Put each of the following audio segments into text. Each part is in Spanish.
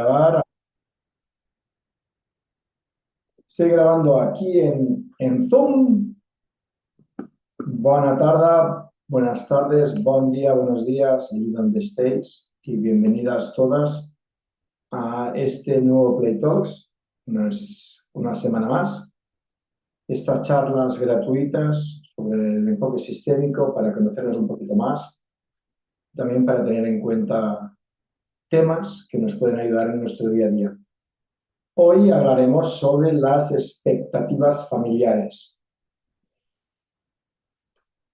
grabar. Estoy grabando aquí en Zoom. Buena tarde, buenas tardes, buen día, buenos días, allí donde estéis. Y bienvenidas todas a este nuevo Play Talks, una semana más. Estas charlas gratuitas sobre el enfoque sistémico para conocernos un poquito más. También para tener en cuenta temas que nos pueden ayudar en nuestro día a día. Hoy hablaremos sobre las expectativas familiares.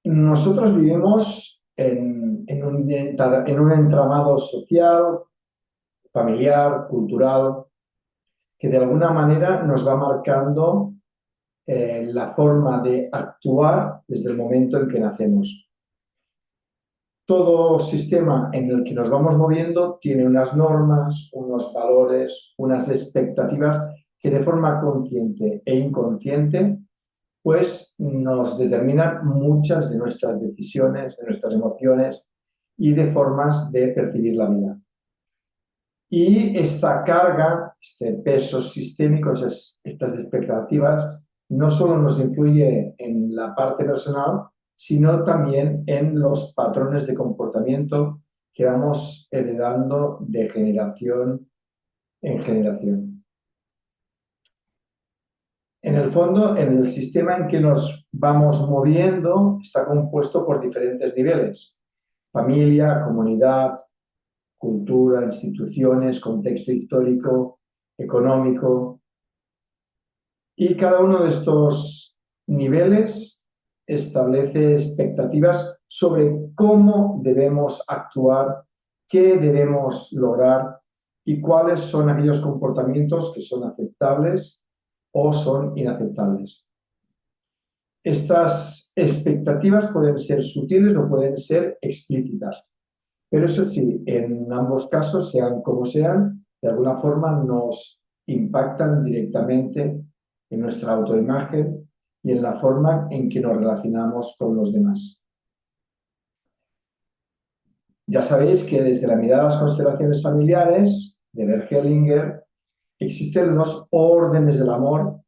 Nosotros vivimos en un entramado social, familiar, cultural, que de alguna manera nos va marcando la forma de actuar desde el momento en que nacemos. Todo sistema en el que nos vamos moviendo tiene unas normas, unos valores, unas expectativas que de forma consciente e inconsciente pues nos determinan muchas de nuestras decisiones, de nuestras emociones y de formas de percibir la vida. Y esta carga, este peso sistémico, estas expectativas, no solo nos influye en la parte personal, sino también en los patrones de comportamiento que vamos heredando de generación en generación. En el fondo, el sistema en que nos vamos moviendo está compuesto por diferentes niveles: familia, comunidad, cultura, instituciones, contexto histórico, económico. Y cada uno de estos niveles establece expectativas sobre cómo debemos actuar, qué debemos lograr y cuáles son aquellos comportamientos que son aceptables o son inaceptables. Estas expectativas pueden ser sutiles o pueden ser explícitas, pero eso sí, en ambos casos, sean como sean, de alguna forma nos impactan directamente en nuestra autoimagen y en la forma en que nos relacionamos con los demás. Ya sabéis que desde la mirada a las constelaciones familiares de Bert Hellinger existen unos órdenes del amor,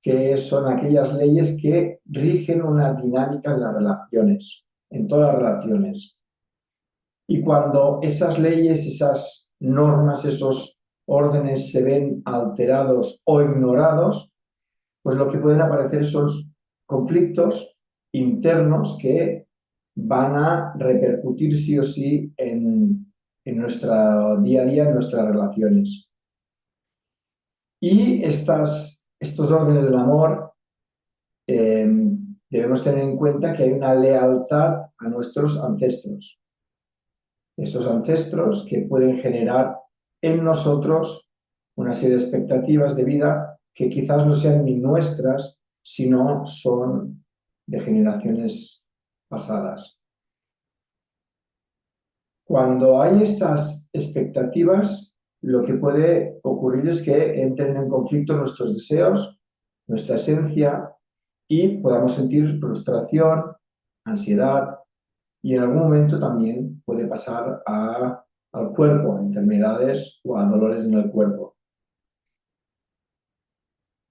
que son aquellas leyes que rigen una dinámica en las relaciones, en todas las relaciones. Y cuando esas leyes, esas normas, esos órdenes se ven alterados o ignorados, pues lo que pueden aparecer son conflictos internos que van a repercutir sí o sí en nuestro día a día, en nuestras relaciones. Y estos órdenes del amor debemos tener en cuenta que hay una lealtad a nuestros ancestros. Esos ancestros que pueden generar en nosotros una serie de expectativas de vida que quizás no sean ni nuestras, sino son de generaciones pasadas. Cuando hay estas expectativas, lo que puede ocurrir es que entren en conflicto nuestros deseos, nuestra esencia, y podamos sentir frustración, ansiedad, y en algún momento también puede pasar al cuerpo, a enfermedades o a dolores en el cuerpo.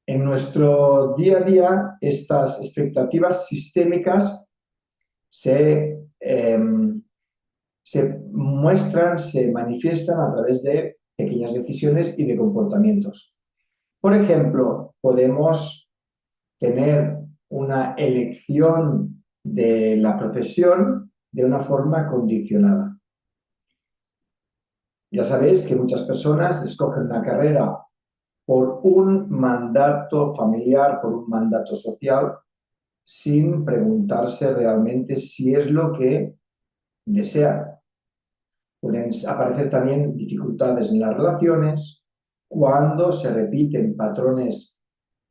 En nuestro día a día, estas expectativas sistémicas se muestran, se manifiestan a través de pequeñas decisiones y de comportamientos. Por ejemplo, podemos tener una elección de la profesión de una forma condicionada. Ya sabéis que muchas personas escogen una carrera por un mandato familiar, por un mandato social, sin preguntarse realmente si es lo que desean. Pueden aparecer también dificultades en las relaciones cuando se repiten patrones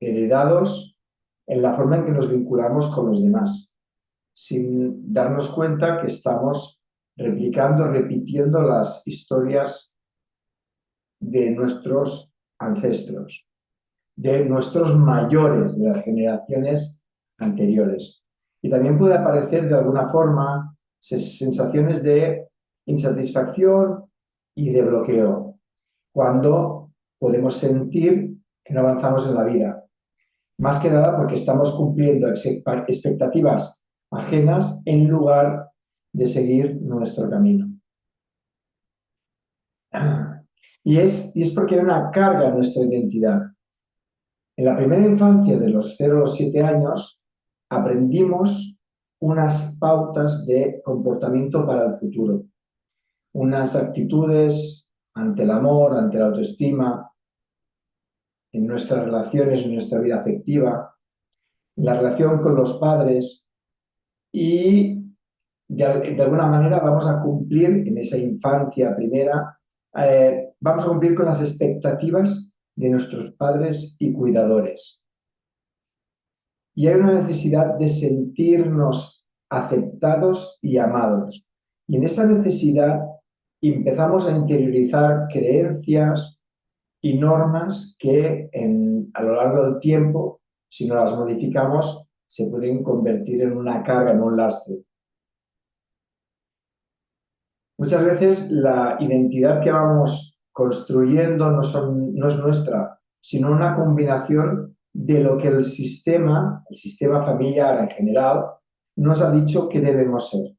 heredados en la forma en que nos vinculamos con los demás, sin darnos cuenta que estamos replicando, repitiendo las historias de nuestros ancestros, de nuestros mayores, de las generaciones anteriores. Y también puede aparecer de alguna forma sensaciones de insatisfacción y de bloqueo. cuando podemos sentir que no avanzamos en la vida. Más que nada porque estamos cumpliendo expectativas ajenas en lugar de seguir nuestro camino. Y es porque hay una carga en nuestra identidad. En la primera infancia, de los 0 a los 7 años, aprendimos unas pautas de comportamiento para el futuro, unas actitudes ante el amor, ante la autoestima, en nuestras relaciones, en nuestra vida afectiva, en la relación con los padres, y de alguna manera vamos a cumplir en esa infancia primera, vamos a cumplir con las expectativas de nuestros padres y cuidadores. Y hay una necesidad de sentirnos aceptados y amados. Y en esa necesidad empezamos a interiorizar creencias y normas que a lo largo del tiempo, si no las modificamos, se pueden convertir en una carga, en un lastre. Muchas veces la identidad que vamos construyendo no es nuestra, sino una combinación de lo que el sistema familiar en general, nos ha dicho que debemos ser.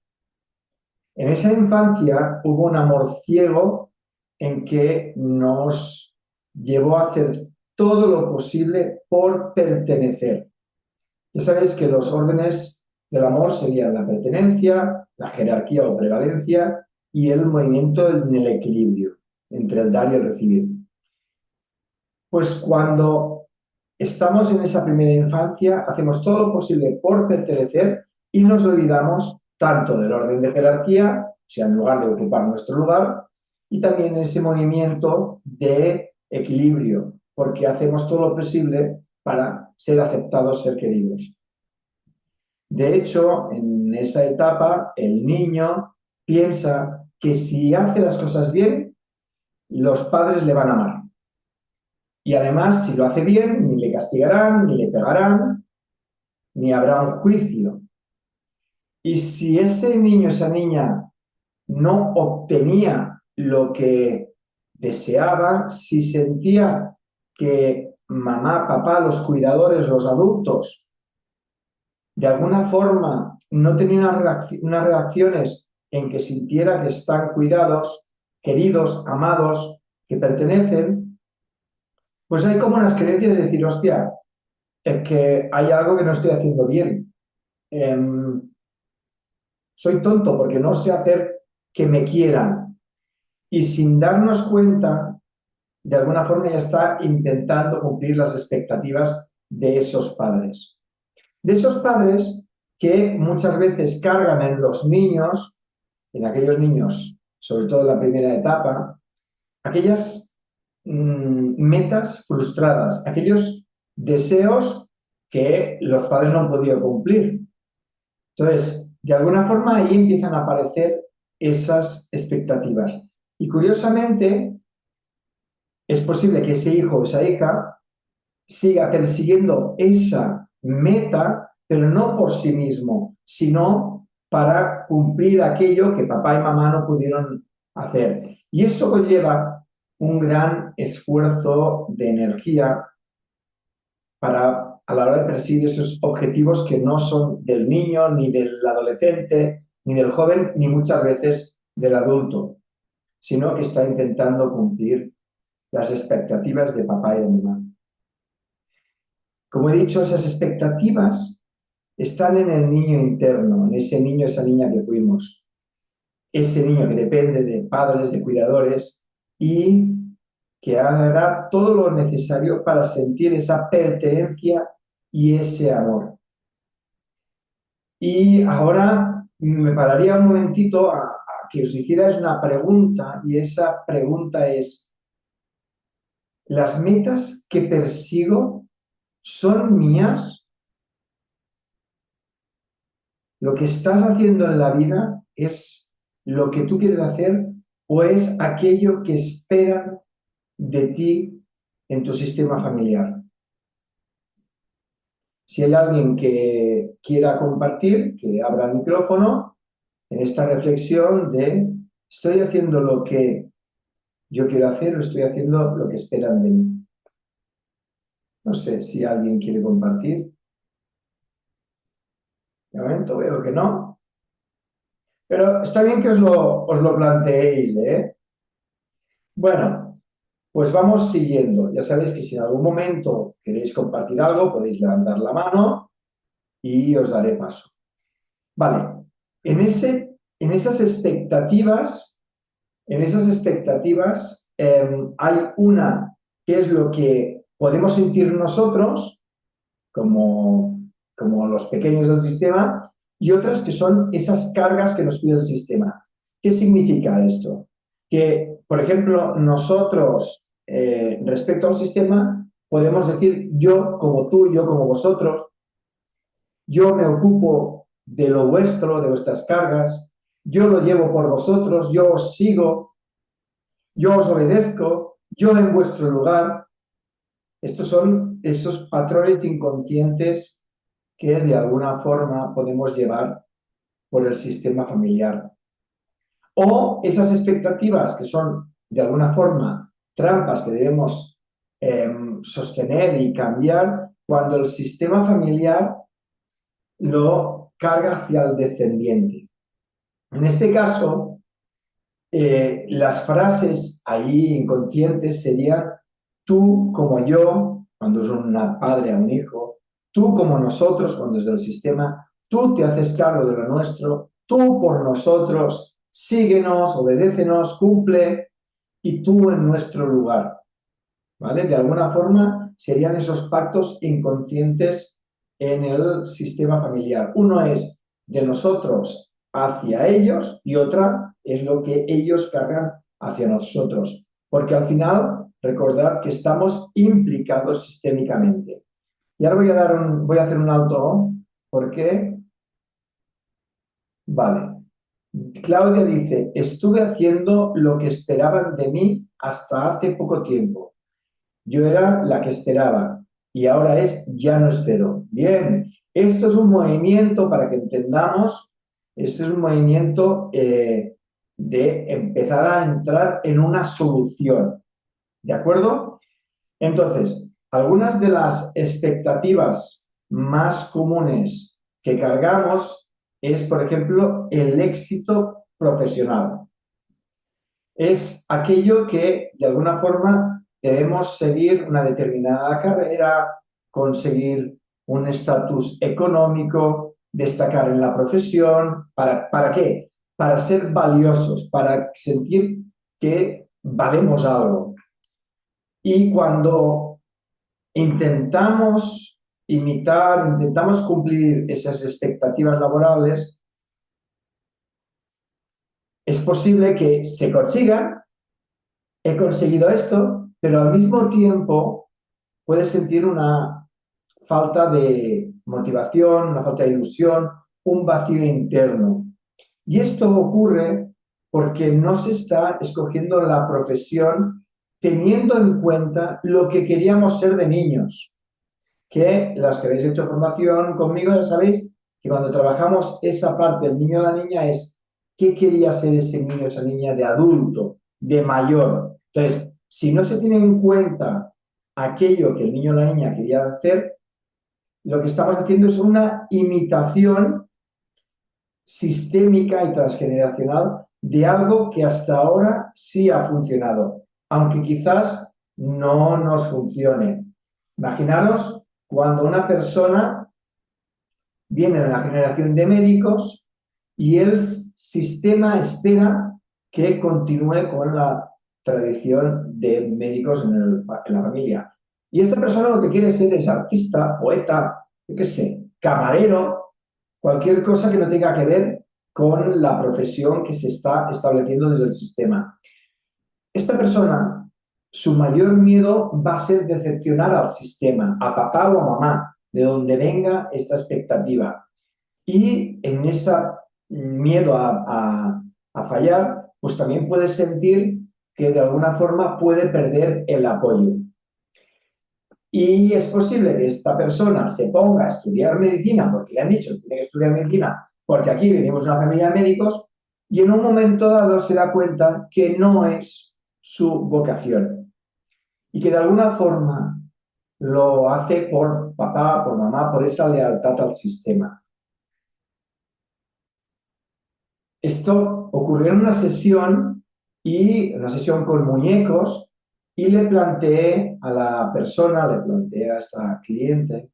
En esa infancia hubo un amor ciego en que nos llevó a hacer todo lo posible por pertenecer. Ya sabéis que los órdenes del amor serían la pertenencia, la jerarquía o prevalencia y el movimiento en el equilibrio entre el dar y el recibir. Pues cuando estamos en esa primera infancia, hacemos todo lo posible por pertenecer y nos olvidamos tanto del orden de jerarquía, o sea, en lugar de ocupar nuestro lugar, y también ese movimiento de equilibrio, porque hacemos todo lo posible para ser aceptados, ser queridos. De hecho, en esa etapa, el niño piensa que si hace las cosas bien, los padres le van a amar. Y además, si lo hace bien, ni le castigarán, ni le pegarán, ni habrá un juicio. Y si ese niño, esa niña, no obtenía lo que deseaba, si sentía que mamá, papá, los cuidadores, los adultos, de alguna forma no tenían unas reacciones en que sintiera que están cuidados, queridos, amados, que pertenecen, pues hay como unas creencias de decir, hostia, es que hay algo que no estoy haciendo bien. Soy tonto porque no sé hacer que me quieran. Y sin darnos cuenta, de alguna forma ya está intentando cumplir las expectativas de esos padres. De esos padres que muchas veces cargan en los niños, en aquellos niños, sobre todo en la primera etapa, aquellas metas frustradas, aquellos deseos que los padres no han podido cumplir. Entonces, de alguna forma ahí empiezan a aparecer esas expectativas. Y curiosamente, es posible que ese hijo o esa hija siga persiguiendo esa meta, pero no por sí mismo, sino para cumplir aquello que papá y mamá no pudieron hacer. Y esto conlleva un gran esfuerzo de energía para, a la hora de perseguir esos objetivos que no son del niño, ni del adolescente, ni del joven, ni muchas veces del adulto, sino que está intentando cumplir las expectativas de papá y de mamá. Como he dicho, esas expectativas están en el niño interno, en ese niño, esa niña que fuimos. Ese niño que depende de padres, de cuidadores y que hará todo lo necesario para sentir esa pertenencia y ese amor. Y ahora me pararía un momentito a que os hicierais una pregunta, y esa pregunta es, ¿las metas que persigo son mías? ¿Lo que estás haciendo en la vida es lo que tú quieres hacer o es aquello que esperan de ti en tu sistema familiar? Si hay alguien que quiera compartir, que abra el micrófono en esta reflexión de ¿estoy haciendo lo que yo quiero hacer o estoy haciendo lo que esperan de mí. No sé si alguien quiere compartir. De momento veo que no. Pero está bien que os lo planteéis, ¿eh? Bueno, pues vamos siguiendo. Ya sabéis que si en algún momento queréis compartir algo, podéis levantar la mano y os daré paso. Vale, en esas expectativas, hay una que es lo que podemos sentir nosotros como, como los pequeños del sistema y otras que son esas cargas que nos pide el sistema. ¿Qué significa esto? Que, por ejemplo, nosotros, respecto al sistema, podemos decir yo como tú, yo como vosotros, yo me ocupo de lo vuestro, de vuestras cargas, yo lo llevo por vosotros, yo os sigo, yo os obedezco, yo en vuestro lugar. Estos son esos patrones inconscientes que de alguna forma podemos llevar por el sistema familiar. O esas expectativas que son de alguna forma trampas que debemos sostener y cambiar cuando el sistema familiar lo carga hacia el descendiente. En este caso, las frases ahí inconscientes serían tú como yo, cuando es un padre a un hijo, tú como nosotros, cuando es del sistema, tú te haces cargo de lo nuestro, tú por nosotros, síguenos, obedécenos, cumple, y tú en nuestro lugar. ¿Vale? De alguna forma serían esos pactos inconscientes en el sistema familiar. Uno es de nosotros hacia ellos y otra es lo que ellos cargan hacia nosotros. Porque al final, recordad que estamos implicados sistémicamente. Y ahora voy a hacer un alto porque, vale. Claudia dice, estuve haciendo lo que esperaban de mí hasta hace poco tiempo. Yo era la que esperaba y ahora es ya no espero. Bien, esto es un movimiento para que entendamos, este es un movimiento de empezar a entrar en una solución. ¿De acuerdo? Entonces, algunas de las expectativas más comunes que cargamos es, por ejemplo, el éxito profesional. Es aquello que, de alguna forma, debemos seguir una determinada carrera, conseguir un estatus económico, destacar en la profesión. ¿Para qué? Para ser valiosos, para sentir que valemos algo. Y cuando intentamos imitar, intentamos cumplir esas expectativas laborales, es posible que se consigan. He conseguido esto, pero al mismo tiempo puedes sentir una falta de motivación, una falta de ilusión, un vacío interno. Y esto ocurre porque no se está escogiendo la profesión teniendo en cuenta lo que queríamos ser de niños. Que las que habéis hecho formación conmigo ya sabéis que cuando trabajamos esa parte del niño o la niña es qué quería ser ese niño o esa niña de adulto, de mayor. Entonces, si no se tiene en cuenta aquello que el niño o la niña quería hacer, lo que estamos haciendo es una imitación sistémica y transgeneracional de algo que hasta ahora sí ha funcionado, aunque quizás no nos funcione. Imaginaros cuando una persona viene de una generación de médicos y el sistema espera que continúe con la tradición de médicos en la familia. Y esta persona lo que quiere ser es artista, poeta, yo qué sé, camarero, cualquier cosa que no tenga que ver con la profesión que se está estableciendo desde el sistema. Esta persona, su mayor miedo va a ser decepcionar al sistema, a papá o a mamá, de donde venga esta expectativa. Y en ese miedo a fallar, pues también puede sentir que de alguna forma puede perder el apoyo. Y es posible que esta persona se ponga a estudiar medicina porque le han dicho que tiene que estudiar medicina porque aquí venimos de una familia de médicos y en un momento dado se da cuenta que no es su vocación y que de alguna forma lo hace por papá, por mamá, por esa lealtad al sistema. Esto ocurrió en una sesión con muñecos y le planteé a la persona, le planteé a esta cliente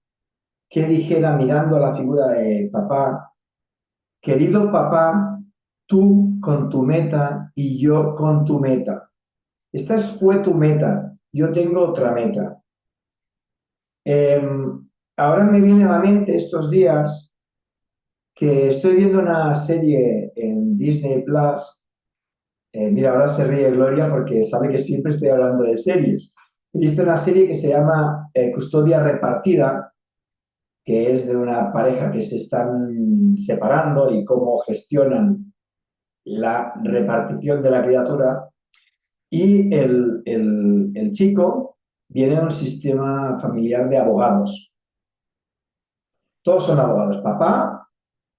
que dijera mirando a la figura de papá: querido papá, tú con tu meta y yo con tu meta. Esta fue tu meta, yo tengo otra meta. Ahora me viene a la mente estos días que estoy viendo una serie en Disney Plus. Mira, ahora se ríe Gloria porque sabe que siempre estoy hablando de series. He visto una serie que se llama Custodia Repartida, que es de una pareja que se están separando y cómo gestionan la repartición de la criatura. Y el chico viene de un sistema familiar de abogados. Todos son abogados. Papá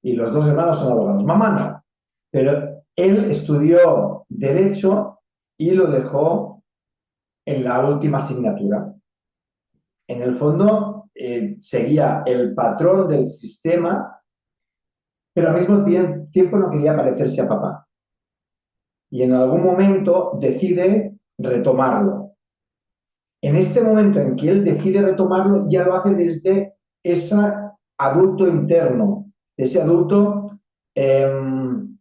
y los dos hermanos son abogados. Mamá no. Pero él estudió Derecho y lo dejó en la última asignatura. En el fondo, seguía el patrón del sistema, pero al mismo tiempo no quería parecerse a papá. Y en algún momento decide retomarlo. En este momento en que él decide retomarlo, ya lo hace desde ese adulto interno, ese adulto en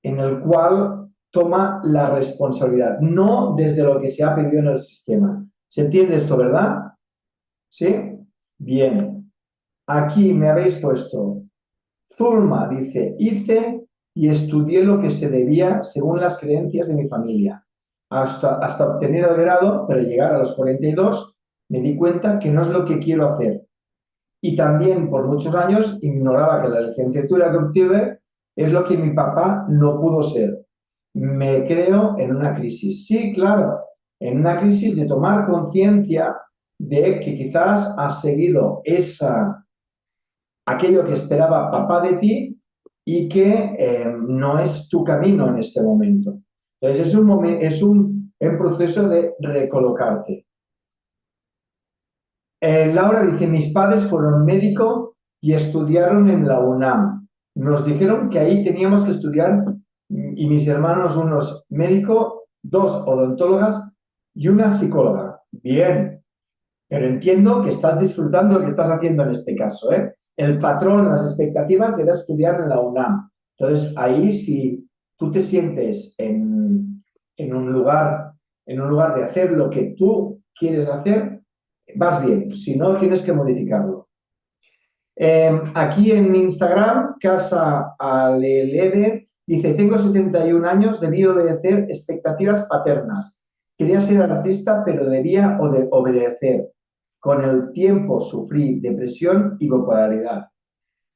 el cual toma la responsabilidad, no desde lo que se ha pedido en el sistema. ¿Se entiende esto, verdad? ¿Sí? Bien. Aquí me habéis puesto, Zulma dice, hice y estudié lo que se debía según las creencias de mi familia. Hasta obtener el grado, pero llegar a los 42, me di cuenta que no es lo que quiero hacer. Y también por muchos años ignoraba que la licenciatura que obtuve es lo que mi papá no pudo ser. Me creo en una crisis. Sí, claro, en una crisis de tomar conciencia de que quizás has seguido aquello que esperaba papá de ti y que no es tu camino en este momento. Entonces es un proceso de recolocarte. Laura dice, mis padres fueron médicos y estudiaron en la UNAM. Nos dijeron que ahí teníamos que estudiar y mis hermanos, unos médicos, dos odontólogas y una psicóloga. Bien, pero entiendo que estás disfrutando lo que estás haciendo en este caso, ¿eh? El patrón, las expectativas era estudiar en la UNAM. Entonces, ahí si tú te sientes en un lugar de hacer lo que tú quieres hacer, vas bien. Si no, tienes que modificarlo. Aquí en Instagram, Casa Alelede dice, tengo 71 años, debí obedecer expectativas paternas. Quería ser artista, pero debía obedecer. Con el tiempo sufrí depresión y bipolaridad.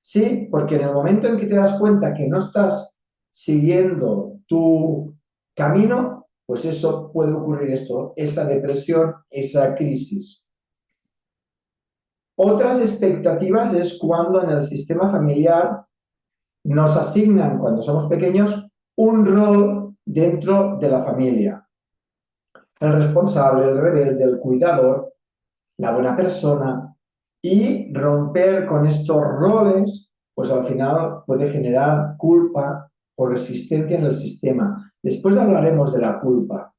Sí, porque en el momento en que te das cuenta que no estás siguiendo tu camino, pues eso puede ocurrir esto, esa depresión, esa crisis. Otras expectativas es cuando en el sistema familiar nos asignan, cuando somos pequeños, un rol dentro de la familia. El responsable, el rebelde, el cuidador, la buena persona, y romper con estos roles, pues al final puede generar culpa o resistencia en el sistema. Después hablaremos de la culpa.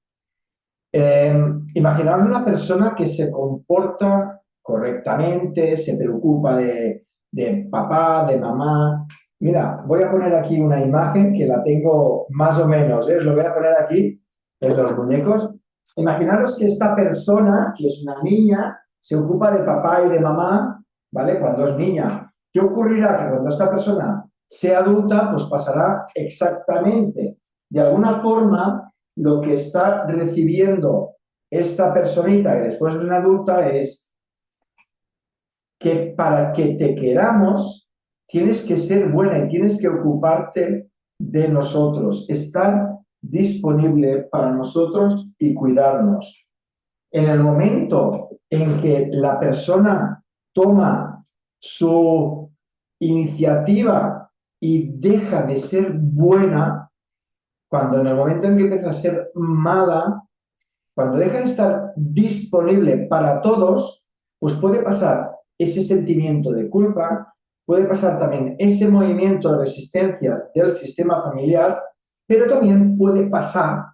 Imaginar una persona que se comporta correctamente, se preocupa de papá, de mamá. Mira, voy a poner aquí una imagen que la tengo más o menos, os lo voy a poner aquí en los muñecos. Imaginaros que esta persona, que es una niña, se ocupa de papá y de mamá, ¿vale? Cuando es niña. ¿Qué ocurrirá? Que cuando esta persona sea adulta, pues pasará exactamente. De alguna forma, lo que está recibiendo esta personita que después es una adulta es que para que te queramos tienes que ser buena y tienes que ocuparte de nosotros, estar disponible para nosotros y cuidarnos. En el momento en que la persona toma su iniciativa y deja de ser buena, cuando en el momento en que empieza a ser mala, cuando deja de estar disponible para todos, pues puede pasar ese sentimiento de culpa, puede pasar también ese movimiento de resistencia del sistema familiar, pero también puede pasar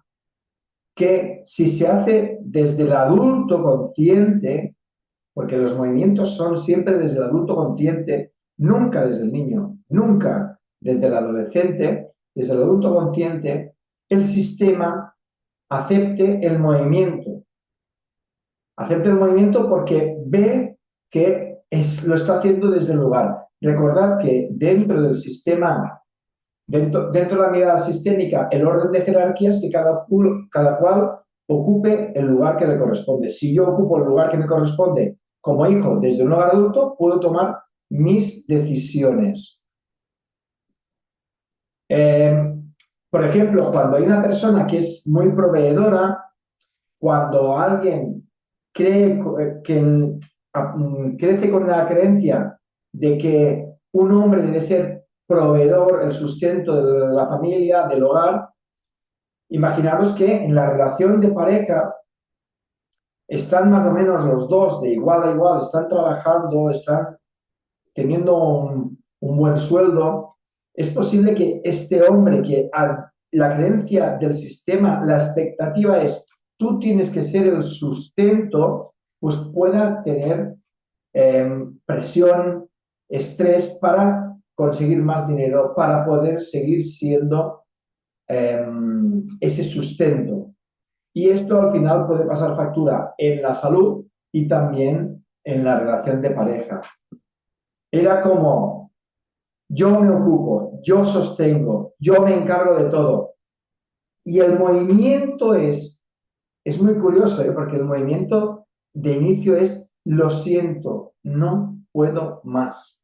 que si se hace desde el adulto consciente, porque los movimientos son siempre desde el adulto consciente, nunca desde el niño, nunca desde el adolescente, desde el adulto consciente, el sistema acepte el movimiento. Acepte el movimiento porque ve que lo está haciendo desde el lugar. Recordad que dentro del sistema, dentro de la mirada sistémica, el orden de jerarquías es que cada cual ocupe el lugar que le corresponde. Si yo ocupo el lugar que me corresponde como hijo desde un hogar adulto, puedo tomar mis decisiones. Por ejemplo, cuando hay una persona que es muy proveedora, cuando alguien crece con la creencia de que un hombre debe ser proveedor, el sustento de la familia, del hogar, imaginaros que en la relación de pareja están más o menos los dos de igual a igual, están trabajando, están teniendo un buen sueldo. Es posible que este hombre, que la creencia del sistema, la expectativa es tú tienes que ser el sustento, pues pueda tener presión, estrés para conseguir más dinero, para poder seguir siendo ese sustento. Y esto al final puede pasar factura en la salud y también en la relación de pareja. Era como, yo me ocupo, yo sostengo, yo me encargo de todo. Y el movimiento es muy curioso, porque el movimiento de inicio es, lo siento, no puedo más.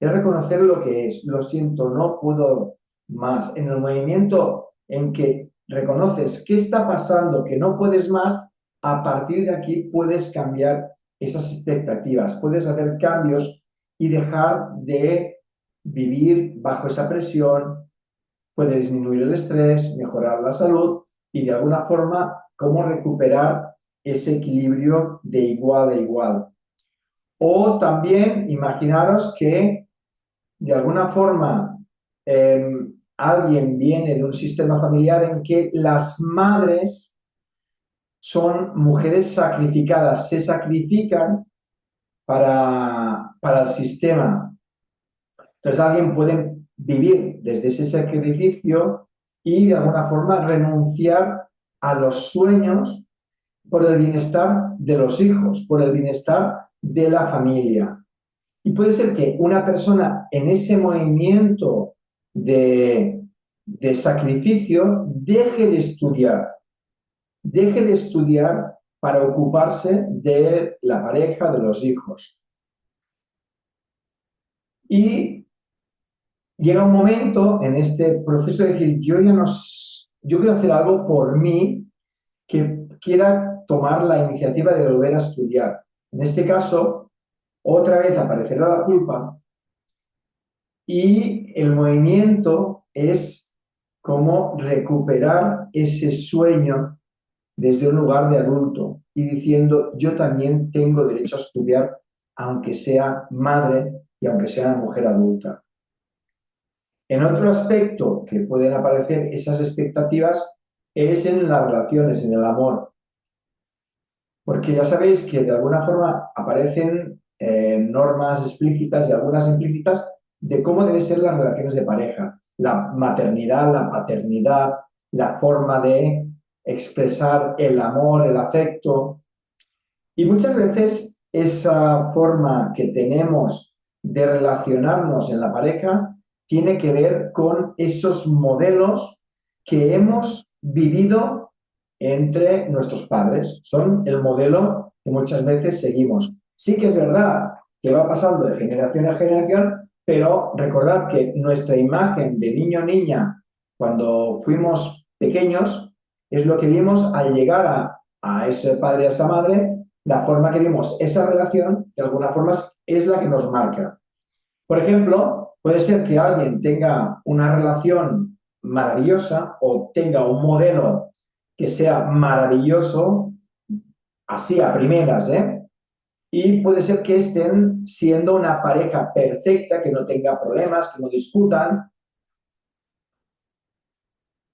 Es reconocer lo que es, lo siento, no puedo más. En el movimiento en que reconoces qué está pasando, que no puedes más, a partir de aquí puedes cambiar esas expectativas, puedes hacer cambios y dejar de vivir bajo esa presión, puede disminuir el estrés, mejorar la salud y de alguna forma cómo recuperar ese equilibrio de igual a igual. O también imaginaros que de alguna forma alguien viene de un sistema familiar en que las madres son mujeres sacrificadas, se sacrifican para el sistema. Entonces alguien puede vivir desde ese sacrificio y de alguna forma renunciar a los sueños por el bienestar de los hijos, por el bienestar de la familia. Y puede ser que una persona en ese movimiento de sacrificio deje de estudiar para ocuparse de la pareja, de los hijos. Y llega un momento en este proceso de decir, yo quiero hacer algo por mí, que quiera tomar la iniciativa de volver a estudiar. En este caso, otra vez aparecerá la culpa y el movimiento es como recuperar ese sueño desde un lugar de adulto y diciendo, yo también tengo derecho a estudiar, aunque sea madre y aunque sea una mujer adulta. En otro aspecto que pueden aparecer esas expectativas es en las relaciones, en el amor. Porque ya sabéis que de alguna forma aparecen normas explícitas y algunas implícitas de cómo deben ser las relaciones de pareja. La maternidad, la paternidad, la forma de expresar el amor, el afecto. Y muchas veces esa forma que tenemos de relacionarnos en la pareja tiene que ver con esos modelos que hemos vivido entre nuestros padres. Son el modelo que muchas veces seguimos. Sí que es verdad que va pasando de generación a generación, pero recordad que nuestra imagen de niño o niña cuando fuimos pequeños es lo que vimos al llegar a ese padre, a esa madre, la forma que vimos esa relación, de alguna forma es la que nos marca. Por ejemplo, puede ser que alguien tenga una relación maravillosa o tenga un modelo que sea maravilloso, así a primeras, ¿eh? Y puede ser que estén siendo una pareja perfecta, que no tenga problemas, que no discutan,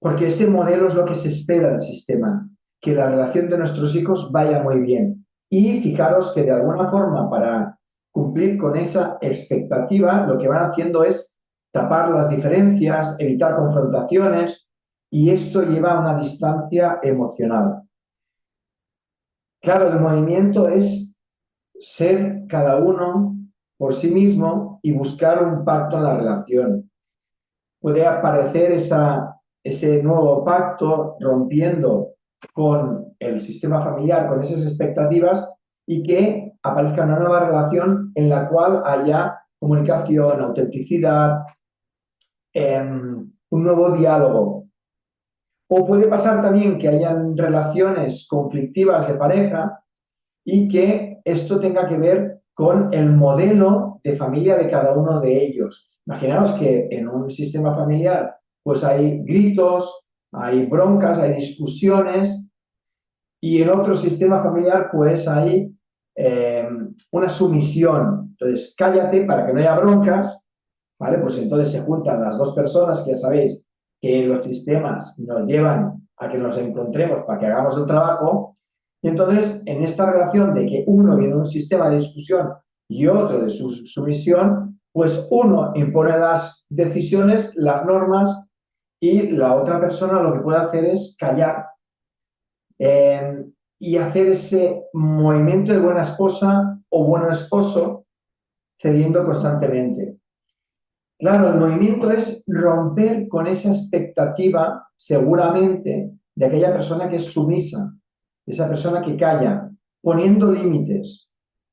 porque ese modelo es lo que se espera del sistema, que la relación de nuestros hijos vaya muy bien. Y fijaros que de alguna forma, para cumplir con esa expectativa, lo que van haciendo es tapar las diferencias, evitar confrontaciones, y esto lleva a una distancia emocional. Claro, el movimiento es ser cada uno por sí mismo y buscar un pacto en la relación. Puede aparecer ese nuevo pacto rompiendo con el sistema familiar, con esas expectativas, y que aparezca una nueva relación en la cual haya comunicación, autenticidad, un nuevo diálogo. O puede pasar también que hayan relaciones conflictivas de pareja y que esto tenga que ver con el modelo de familia de cada uno de ellos. Imaginaos que en un sistema familiar pues hay gritos, hay broncas, hay discusiones, y en otro sistema familiar pues hay una sumisión. Entonces, cállate para que no haya broncas, ¿vale? Pues entonces se juntan las dos personas, que ya sabéis que los sistemas nos llevan a que nos encontremos para que hagamos el trabajo, y entonces en esta relación de que uno viene de un sistema de discusión y otro de su sumisión, pues uno impone las decisiones, las normas, y la otra persona lo que puede hacer es callar, eh, y hacer ese movimiento de buena esposa o buen esposo, cediendo constantemente. Claro, el movimiento es romper con esa expectativa, seguramente, de aquella persona que es sumisa, de esa persona que calla, poniendo límites,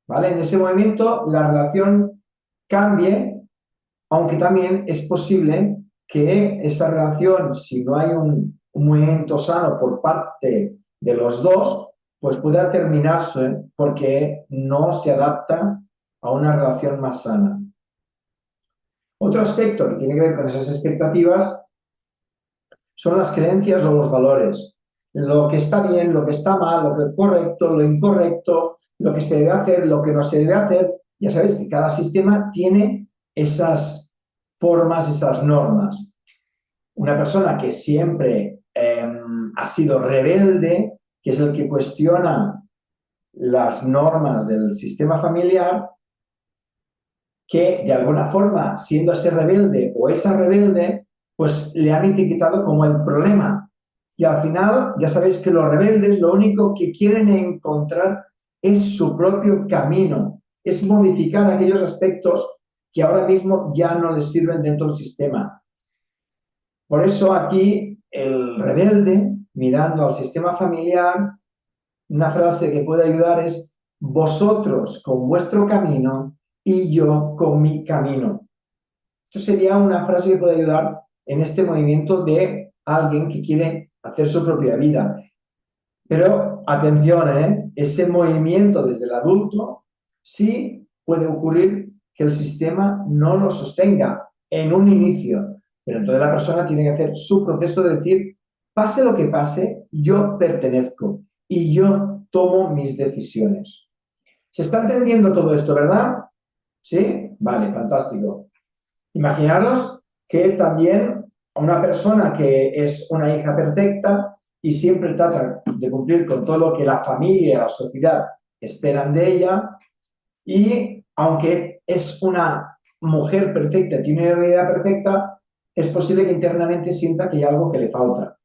¿vale? En ese movimiento la relación cambie, aunque también es posible que esa relación, si no hay un movimiento sano por parte de los dos, pues pueda terminarse porque no se adapta a una relación más sana. Otro aspecto que tiene que ver con esas expectativas son las creencias o los valores. Lo que está bien, lo que está mal, lo que es correcto, lo incorrecto, lo que se debe hacer, lo que no se debe hacer. Ya sabéis que cada sistema tiene esas formas, esas normas. Una persona que siempre ha sido rebelde, que es el que cuestiona las normas del sistema familiar, que de alguna forma, siendo ese rebelde o esa rebelde, pues le han etiquetado como el problema. Y al final, ya sabéis que los rebeldes lo único que quieren encontrar es su propio camino, es modificar aquellos aspectos que ahora mismo ya no les sirven dentro del sistema. Por eso aquí el rebelde, mirando al sistema familiar, una frase que puede ayudar es: vosotros con vuestro camino y yo con mi camino. Esto sería una frase que puede ayudar en este movimiento de alguien que quiere hacer su propia vida. Pero atención, ese movimiento desde el adulto sí puede ocurrir que el sistema no lo sostenga en un inicio, pero entonces la persona tiene que hacer su proceso de decir: pase lo que pase, yo pertenezco y yo tomo mis decisiones. ¿Se está entendiendo todo esto, verdad? ¿Sí? Vale, fantástico. Imaginaros que también una persona que es una hija perfecta y siempre trata de cumplir con todo lo que la familia y la sociedad esperan de ella, y aunque es una mujer perfecta, tiene una vida perfecta, es posible que internamente sienta que hay algo que le falta.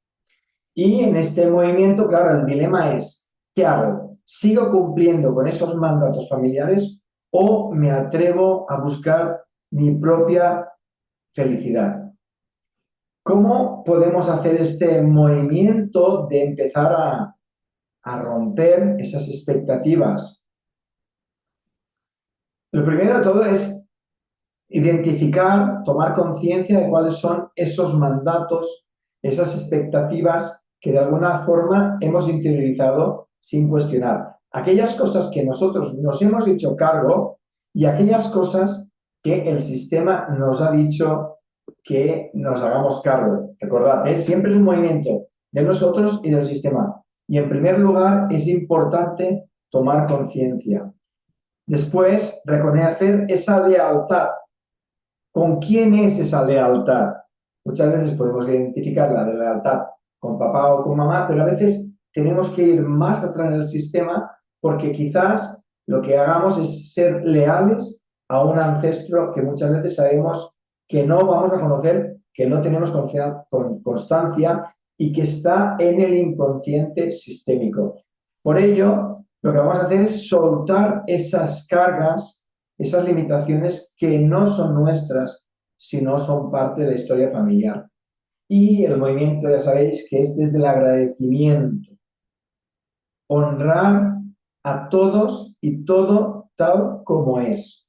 Y en este movimiento, claro, el dilema es: ¿qué hago? ¿Sigo cumpliendo con esos mandatos familiares o me atrevo a buscar mi propia felicidad? ¿Cómo podemos hacer este movimiento de empezar a romper esas expectativas? Lo primero de todo es identificar, tomar conciencia de cuáles son esos mandatos, esas expectativas que de alguna forma hemos interiorizado sin cuestionar. Aquellas cosas que nosotros nos hemos hecho cargo y aquellas cosas que el sistema nos ha dicho que nos hagamos cargo. Recordad, siempre es un movimiento de nosotros y del sistema. Y en primer lugar, es importante tomar conciencia. Después, reconocer esa lealtad. ¿Con quién es esa lealtad? Muchas veces podemos identificar la de lealtad con papá o con mamá, pero a veces tenemos que ir más atrás en el sistema porque quizás lo que hagamos es ser leales a un ancestro que muchas veces sabemos que no vamos a conocer, que no tenemos constancia y que está en el inconsciente sistémico. Por ello, lo que vamos a hacer es soltar esas cargas, esas limitaciones que no son nuestras, sino son parte de la historia familiar. Y el movimiento, ya sabéis, que es desde el agradecimiento. Honrar a todos y todo tal como es.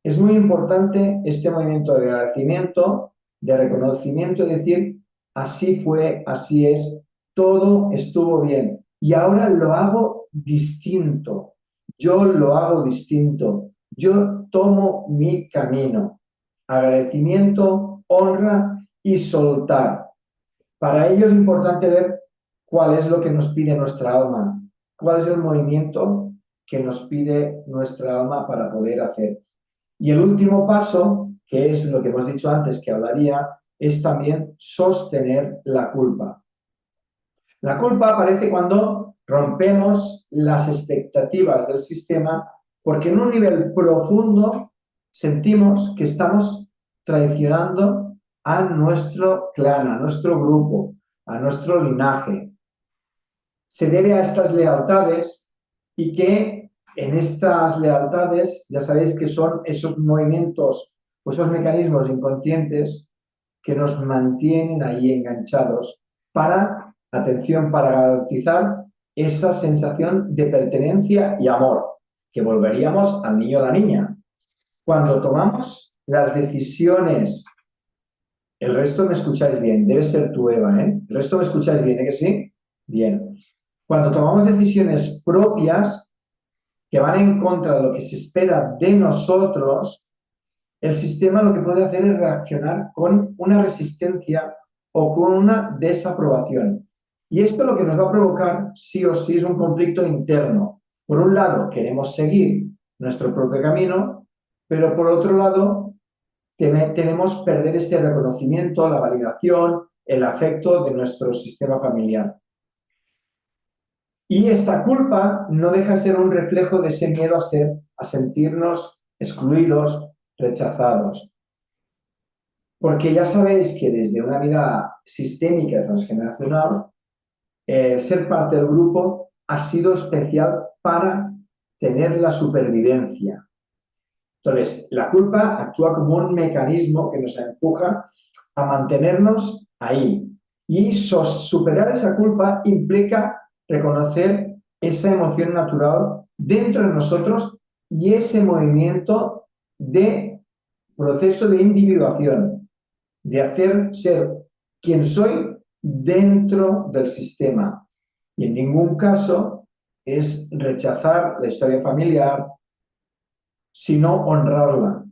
Es muy importante este movimiento de agradecimiento, de reconocimiento, es decir, así fue, así es, todo estuvo bien. Y ahora lo hago distinto. Yo lo hago distinto. Yo tomo mi camino. Agradecimiento, honra y soltar. Para ello es importante ver cuál es lo que nos pide nuestra alma, cuál es el movimiento que nos pide nuestra alma para poder hacer. Y el último paso, que es lo que hemos dicho antes que hablaría, es también sostener la culpa. La culpa aparece cuando rompemos las expectativas del sistema porque en un nivel profundo sentimos que estamos traicionando a nuestro clan, a nuestro grupo, a nuestro linaje. Se debe a estas lealtades y que en estas lealtades ya sabéis que son esos movimientos o esos mecanismos inconscientes que nos mantienen ahí enganchados para, atención, para garantizar esa sensación de pertenencia y amor, que volveríamos al niño o la niña. Cuando tomamos las decisiones, el resto me escucháis bien, debe ser tú, Eva, ¿eh? El resto me escucháis bien, ¿eh que sí? Bien. Cuando tomamos decisiones propias que van en contra de lo que se espera de nosotros, el sistema lo que puede hacer es reaccionar con una resistencia o con una desaprobación. Y esto lo que nos va a provocar, sí o sí, es un conflicto interno. Por un lado, queremos seguir nuestro propio camino, pero por otro lado, tenemos perder ese reconocimiento, la validación, el afecto de nuestro sistema familiar. Y esta culpa no deja de ser un reflejo de ese miedo a sentirnos excluidos, rechazados. Porque ya sabéis que desde una vida sistémica transgeneracional, ser parte del grupo ha sido especial para tener la supervivencia. Entonces, la culpa actúa como un mecanismo que nos empuja a mantenernos ahí. Y superar esa culpa implica reconocer esa emoción natural dentro de nosotros y ese movimiento de proceso de individuación, de hacer ser quien soy dentro del sistema. Y en ningún caso es rechazar la historia familiar, sino honrarla,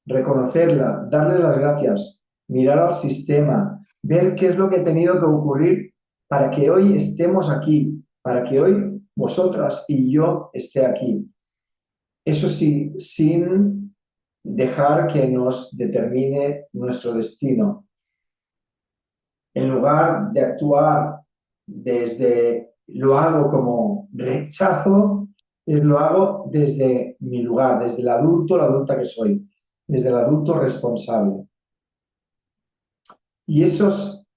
reconocerla, darle las gracias, mirar al sistema, ver qué es lo que ha tenido que ocurrir para que hoy estemos aquí, para que hoy vosotras y yo esté aquí. Eso sí, sin dejar que nos determine nuestro destino. En lugar de actuar desde lo hago como rechazo, lo hago desde mi lugar, desde el adulto, la adulta que soy, desde el adulto responsable. Y esos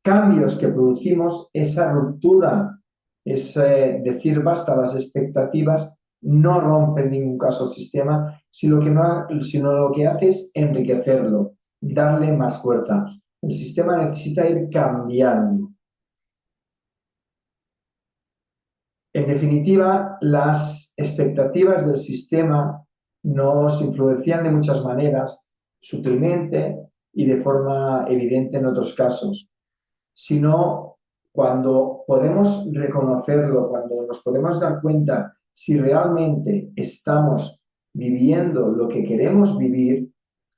cambios que producimos, esa ruptura, ese decir basta a las expectativas, no rompe en ningún caso el sistema, sino lo que hace es enriquecerlo, darle más fuerza. El sistema necesita ir cambiando. En definitiva, las expectativas del sistema nos influencian de muchas maneras, sutilmente y de forma evidente en otros casos, sino cuando podemos reconocerlo, cuando nos podemos dar cuenta si realmente estamos viviendo lo que queremos vivir,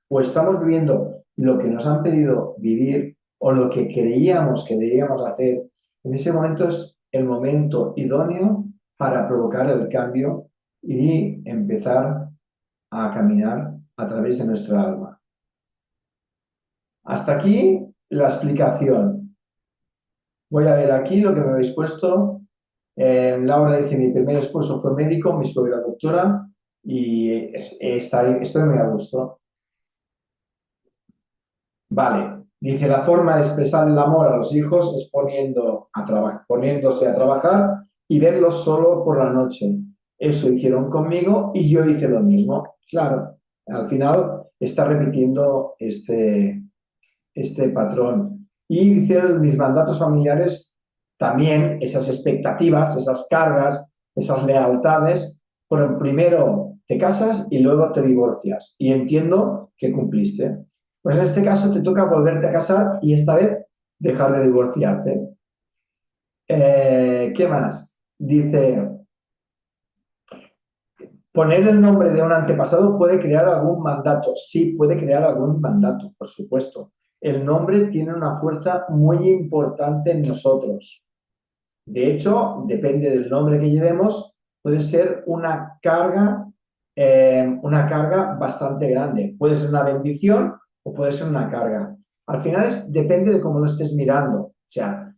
o estamos viviendo lo que nos han pedido vivir o lo que creíamos que debíamos hacer, en ese momento es el momento idóneo para provocar el cambio y empezar a caminar a través de nuestra alma. Hasta aquí la explicación. Voy a ver aquí lo que me habéis puesto. Laura dice, mi primer esposo fue médico, mi suegra doctora y estoy muy a gusto. Vale, dice, la forma de expresar el amor a los hijos es poniéndose a trabajar y verlos solo por la noche. Eso hicieron conmigo y yo hice lo mismo. Claro, al final está repitiendo este patrón. Y dice, mis mandatos familiares también, esas expectativas, esas cargas, esas lealtades, fueron primero te casas y luego te divorcias. Y entiendo que cumpliste. Pues en este caso te toca volverte a casar y esta vez dejar de divorciarte. ¿Qué más? Dice, poner el nombre de un antepasado puede crear algún mandato. Sí, puede crear algún mandato, por supuesto. El nombre tiene una fuerza muy importante en nosotros. De hecho, depende del nombre que llevemos, puede ser una carga bastante grande. Puede ser una bendición o puede ser una carga. Al final depende de cómo lo estés mirando. O sea,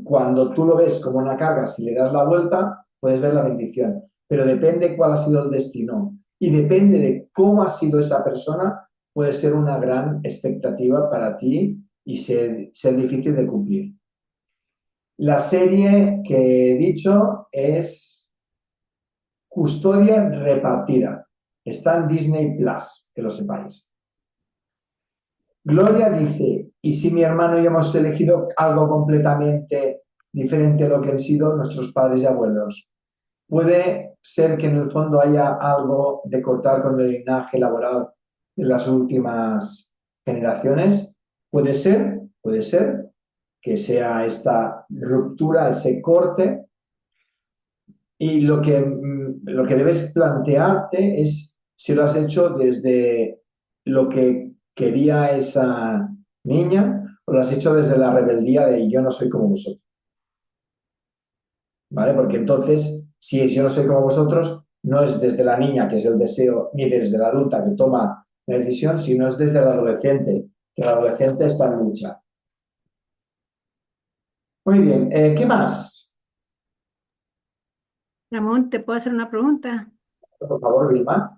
cuando tú lo ves como una carga, si le das la vuelta, puedes ver la bendición. Pero depende cuál ha sido el destino y depende de cómo ha sido esa persona, puede ser una gran expectativa para ti y ser difícil de cumplir. La serie que he dicho es Custodia Repartida. Está en Disney Plus, que lo sepáis. Gloria dice, ¿y si mi hermano y yo hemos elegido algo completamente diferente a lo que han sido nuestros padres y abuelos? Puede ser que en el fondo haya algo de cortar con el linaje laboral de las últimas generaciones. Puede ser que sea esta ruptura, ese corte. Y lo que debes plantearte es si lo has hecho desde lo que quería esa niña o lo has hecho desde la rebeldía de yo no soy como vosotros, ¿vale? Porque entonces, si es yo no soy como vosotros, no es desde la niña, que es el deseo, ni desde la adulta que toma la decisión, sino es desde el adolescente, que el adolescente está en lucha. Muy bien, ¿qué más? Ramón, ¿te puedo hacer una pregunta? Por favor, Vilma.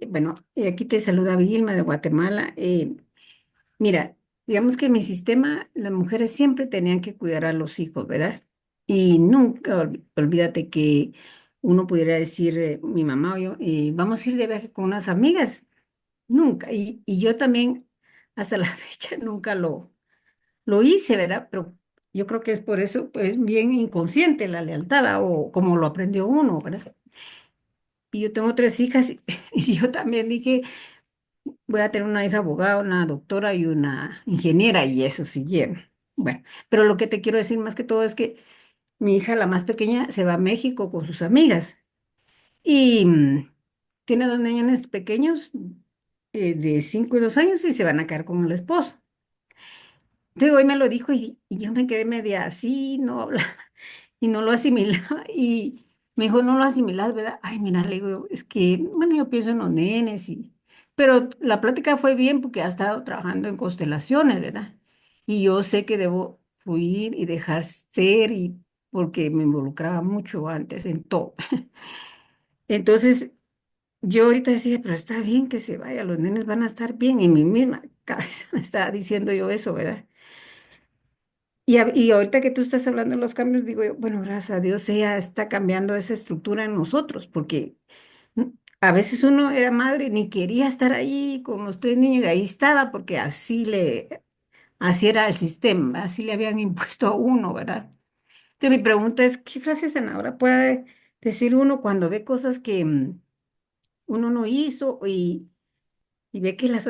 Bueno, aquí te saluda Vilma de Guatemala. Mira, digamos que en mi sistema las mujeres siempre tenían que cuidar a los hijos, ¿verdad? Y nunca, olvídate que uno pudiera decir, mi mamá o yo, vamos a ir de viaje con unas amigas. Nunca. Y yo también, hasta la fecha, nunca lo hice, ¿verdad? Pero yo creo que es por eso, pues, bien inconsciente la lealtad, ¿verdad? O como lo aprendió uno, ¿verdad? Y yo tengo tres hijas y yo también dije, voy a tener una hija abogada, una doctora y una ingeniera y eso siguieron. Bueno, pero lo que te quiero decir más que todo es que mi hija, la más pequeña, se va a México con sus amigas y tiene dos niños pequeños de 5 y 2 años y se van a quedar con el esposo. Entonces hoy me lo dijo y yo me quedé media así, no hablaba y no lo asimilaba y me dijo, no lo asimilas, ¿verdad? Ay, mira, le digo, es que, bueno, yo pienso en los nenes pero la plática fue bien porque ha estado trabajando en constelaciones, ¿verdad? Y yo sé que debo fluir y dejar ser y porque me involucraba mucho antes en todo. Entonces, yo ahorita decía, pero está bien que se vaya, los nenes van a estar bien, en mi misma cabeza me estaba diciendo yo eso, ¿verdad? Y ahorita que tú estás hablando de los cambios, digo yo, bueno, gracias a Dios ella está cambiando esa estructura en nosotros, porque mm, a veces uno era madre, ni quería estar ahí con los tres niños, y ahí estaba, porque así era el sistema, así le habían impuesto a uno, ¿verdad? Entonces mi pregunta es, ¿qué frases ahora puede decir uno cuando ve cosas que uno no hizo y ve que las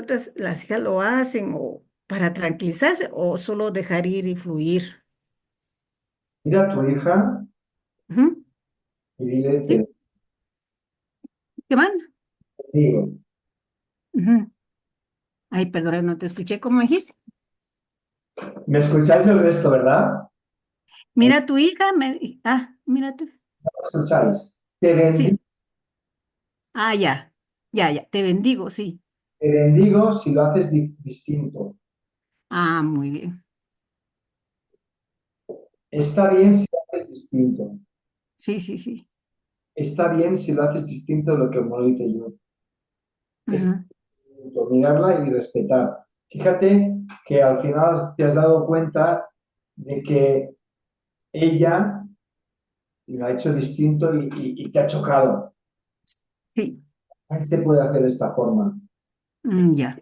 hijas lo hacen, o para tranquilizarse, o solo dejar ir y fluir? Mira a tu hija Ujú. y dile, te ¿Sí? ¿Qué más? digo. Ujú. Ay, perdón, no te escuché. ¿Cómo dijiste? ¿Me escucháis el resto, verdad? Mira tu hija, mira tú. ¿Me escucháis? Te bendigo, Sí. Ah, ya, ya, ya. Te bendigo, sí. te bendigo si lo haces distinto. Ah, muy bien. Está bien si lo haces distinto. Sí, sí, sí. Está bien si lo haces distinto de lo que como lo hice yo. Es Ajá. distinto, mirarla y respetar. Fíjate que al final te has dado cuenta de que ella lo ha hecho distinto y te ha chocado. Sí. Ahí se puede hacer de esta forma. Ya.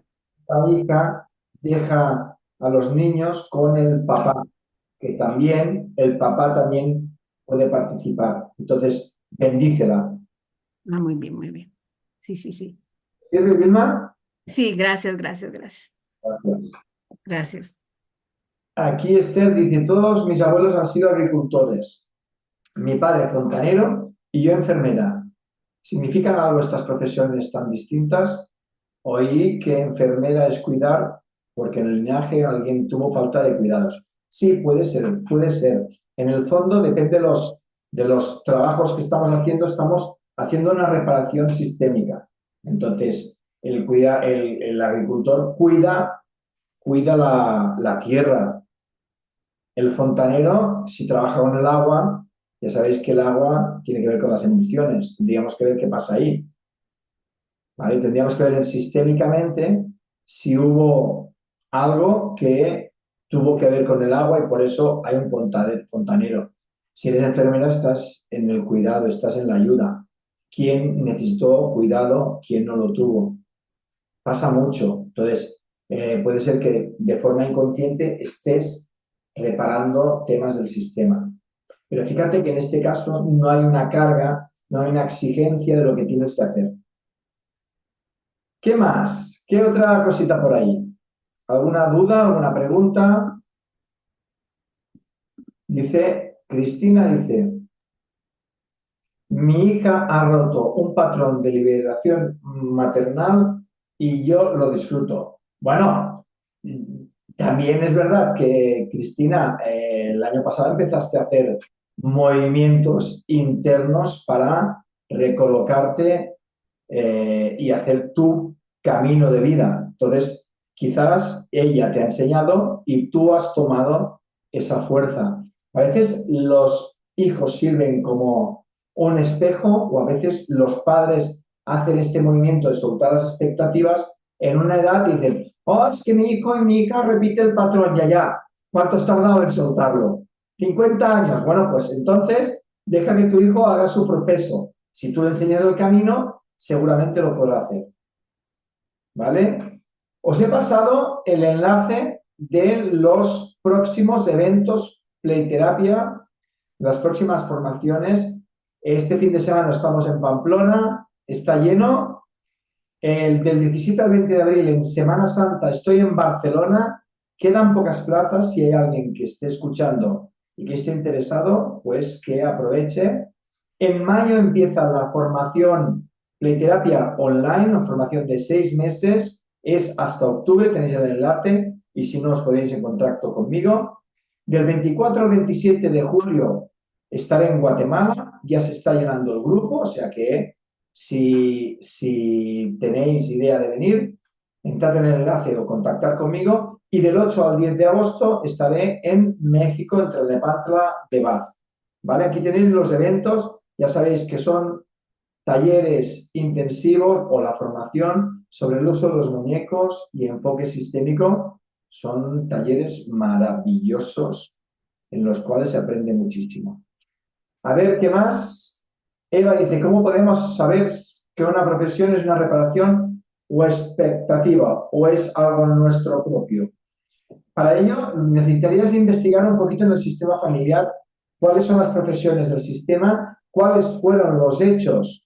La hija deja a los niños con el papá, que también el papá también puede participar. Entonces, bendícela. Ah, muy bien, muy bien. Sí, sí, sí. ¿Sirve, Vilma? Sí, gracias, gracias, gracias. Gracias. Gracias. Aquí Esther dice, todos mis abuelos han sido agricultores. Mi padre fontanero y yo enfermera. ¿Significan algo estas profesiones tan distintas? Oí que enfermera es cuidar porque en el linaje alguien tuvo falta de cuidados. Sí, puede ser, puede ser. En el fondo depende de los trabajos que estamos haciendo una reparación sistémica. Entonces, el agricultor cuida la tierra. El fontanero, si trabaja con el agua, ya sabéis que el agua tiene que ver con las emisiones. Tendríamos que ver qué pasa ahí. ¿Vale? Tendríamos que ver sistémicamente si hubo algo que tuvo que ver con el agua y por eso hay un fontanero. Si eres enfermera, estás en el cuidado, estás en la ayuda. ¿Quién necesitó cuidado? ¿Quién no lo tuvo? Pasa mucho. Entonces, puede ser que de forma inconsciente estés reparando temas del sistema. Pero fíjate que en este caso no hay una carga, no hay una exigencia de lo que tienes que hacer. ¿Qué más? ¿Qué otra cosita por ahí? ¿Alguna duda? ¿Alguna pregunta? Dice, Cristina dice, mi hija ha roto un patrón de liberación maternal y yo lo disfruto. Bueno, también es verdad que, Cristina, el año pasado empezaste a hacer movimientos internos para recolocarte y hacer tu camino de vida. Entonces, quizás ella te ha enseñado y tú has tomado esa fuerza. A veces los hijos sirven como un espejo o a veces los padres hacen este movimiento de soltar las expectativas en una edad y dicen, oh, es que mi hijo y mi hija repite el patrón, ya, ya. ¿Cuánto has tardado en soltarlo? 50 años. Bueno, pues entonces deja que tu hijo haga su proceso. Si tú le enseñas el camino, seguramente lo podrá hacer. ¿Vale? Os he pasado el enlace de los próximos eventos Playterapia, las próximas formaciones. Este fin de semana estamos en Pamplona, está lleno. El del 17 al 20 de abril, en Semana Santa, estoy en Barcelona. Quedan pocas plazas. Si hay alguien que esté escuchando y que esté interesado, pues que aproveche. En mayo empieza la formación Playterapia Online, una formación de 6 meses. Es hasta octubre, tenéis el enlace y si no os podéis en contacto conmigo. Del 24 al 27 de julio estaré en Guatemala, ya se está llenando el grupo, o sea que si tenéis idea de venir, entrad en el enlace o contactar conmigo. Y del 8 al 10 de agosto estaré en México, entre Nepantla de Baz. ¿Vale? Aquí tenéis los eventos, ya sabéis que son talleres intensivos o la formación sobre el uso de los muñecos y enfoque sistémico. Son talleres maravillosos en los cuales se aprende muchísimo. A ver, ¿qué más? Eva dice, ¿cómo podemos saber que una profesión es una reparación o expectativa o es algo nuestro propio? Para ello, necesitarías investigar un poquito en el sistema familiar cuáles son las profesiones del sistema, cuáles fueron los hechos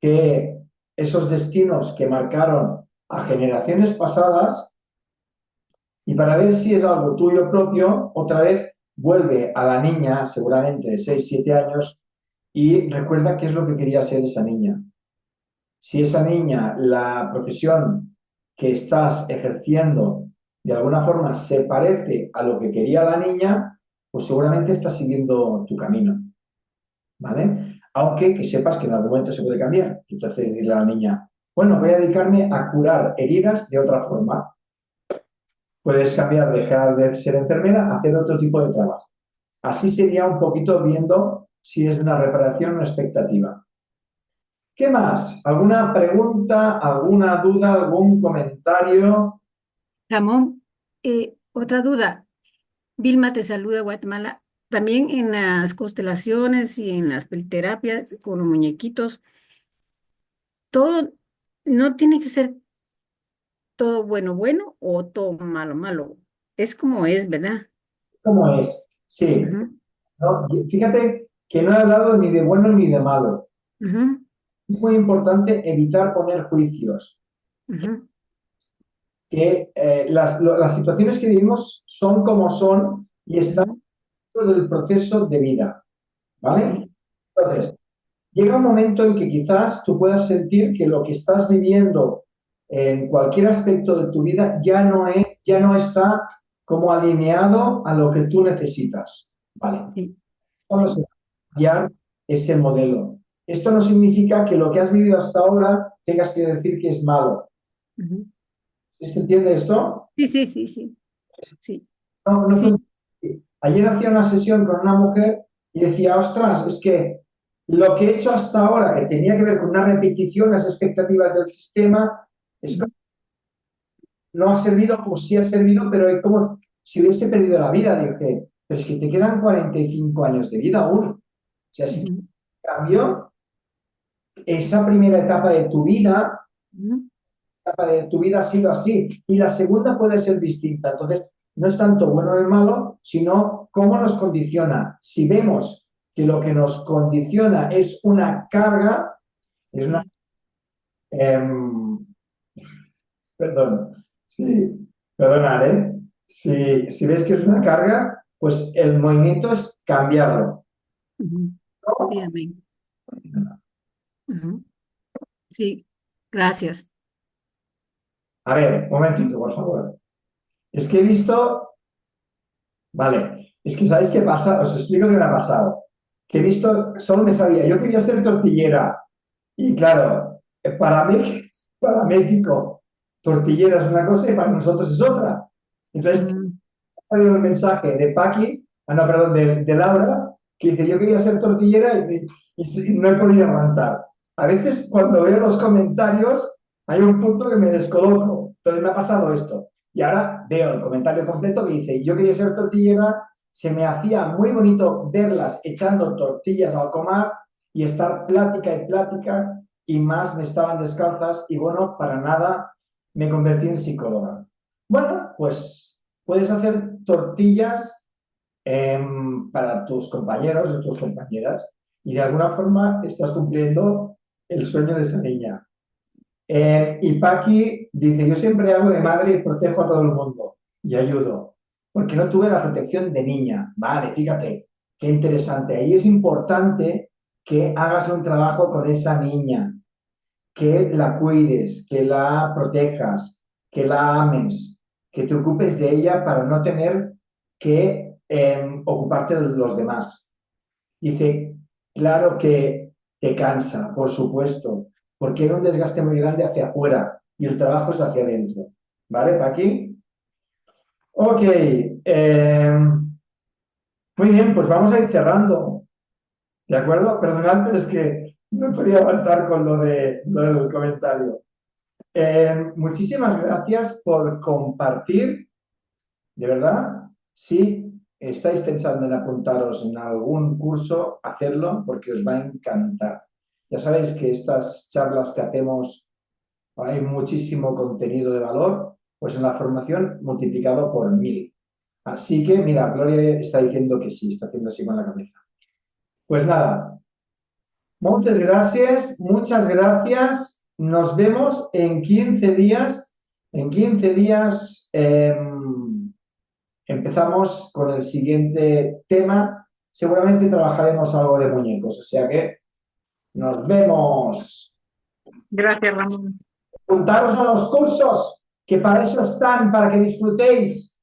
que esos destinos que marcaron a generaciones pasadas y para ver si es algo tuyo propio, otra vez vuelve a la niña, seguramente de 6 7 años, y recuerda qué es lo que quería ser esa niña. Si esa niña, la profesión que estás ejerciendo de alguna forma se parece a lo que quería la niña, pues seguramente estás siguiendo tu camino, ¿vale? Aunque que sepas que en algún momento se puede cambiar. Entonces decirle a la niña, bueno, voy a dedicarme a curar heridas de otra forma. Puedes cambiar, dejar de ser enfermera, hacer otro tipo de trabajo. Así sería un poquito viendo si es una reparación o una expectativa. ¿Qué más? ¿Alguna pregunta, alguna duda, algún comentario? Ramón, otra duda. Vilma te saluda, Guatemala. También en las constelaciones y en las terapias con los muñequitos, todo no tiene que ser todo bueno, bueno o todo malo, malo. Es como es, ¿verdad? ¿Cómo es? Sí. Ujú, ¿No? Fíjate que no he hablado ni de bueno ni de malo. ujú, Es muy importante evitar poner juicios, ujú, que las situaciones que vivimos son como son y están ujú, dentro del proceso de vida, ¿vale? sí, sí, Entonces, llega un momento en que quizás tú puedas sentir que lo que estás viviendo en cualquier aspecto de tu vida ya no está como alineado a lo que tú necesitas, ¿vale? sí, Cuando se sí. va a cambiar ese modelo. Esto no significa que lo que has vivido hasta ahora tengas que decir que es malo. Ujú. ¿Sí ¿Se entiende esto? Sí, sí, sí, sí, sí, No, no sí. funciona así. Ayer hacía una sesión con una mujer y decía, ostras, es que lo que he hecho hasta ahora, que tenía que ver con una repetición, las expectativas del sistema, esto Ujú, no ha servido, pues sí ha servido, pero es como si hubiese perdido la vida. Dije, pero es que te quedan 45 años de vida aún. O sea, si ujú, cambio esa primera ujú, etapa de tu vida ha sido así y la segunda puede ser distinta. Entonces, no es tanto bueno o malo, sino cómo nos condiciona. Si vemos que lo que nos condiciona es una carga, es una... sí. em, perdón, sí, perdonar, ¿eh? Si ves que es una carga, pues el movimiento es cambiarlo. Ujú, sí, amén. Ujú, sí, gracias. A ver, un momentito, por favor. Es que he visto, vale, es que ¿sabéis qué pasa? Os explico qué me ha pasado. Que he visto, solo me sabía, yo quería ser tortillera. Y claro, para México, tortillera es una cosa y para nosotros es otra. Entonces, Mm, ha salido el mensaje de Paqui, no, perdón, de Laura, que dice, yo quería ser tortillera y no he podido aguantar. A veces cuando veo los comentarios hay un punto que me descoloco. Entonces me ha pasado esto. Y ahora veo el comentario completo que dice, yo quería ser tortillera, se me hacía muy bonito verlas echando tortillas al comal y estar plática y más me estaban descalzas y bueno, para nada me convertí en psicóloga. Bueno, pues puedes hacer tortillas para tus compañeros o tus compañeras y de alguna forma estás cumpliendo el sueño de esa niña. Y Paqui dice, yo siempre hago de madre y protejo a todo el mundo y ayudo, porque no tuve la protección de niña. Vale, fíjate, qué interesante. Ahí es importante que hagas un trabajo con esa niña, que la cuides, que la protejas, que la ames, que te ocupes de ella para no tener que ocuparte de los demás. Dice, claro que te cansa, por supuesto, porque hay un desgaste muy grande hacia afuera y el trabajo es hacia adentro. ¿Vale, Paqui? Ok, muy bien, pues vamos a ir cerrando. ¿De acuerdo? Perdonad, pero es que no podía aguantar con lo del comentario. Muchísimas gracias por compartir, de verdad. Si estáis pensando en apuntaros en algún curso, hacerlo porque os va a encantar. Ya sabéis que estas charlas que hacemos hay muchísimo contenido de valor, pues en la formación multiplicado por 1000. Así que, mira, Gloria está diciendo que sí, está haciendo así con la cabeza. Pues nada, muchas gracias, muchas gracias. Nos vemos en 15 días. En 15 días empezamos con el siguiente tema. Seguramente trabajaremos algo de muñecos, o sea que nos vemos. gracias, Ramón. Apuntaros a los cursos. que para eso están, para que disfrutéis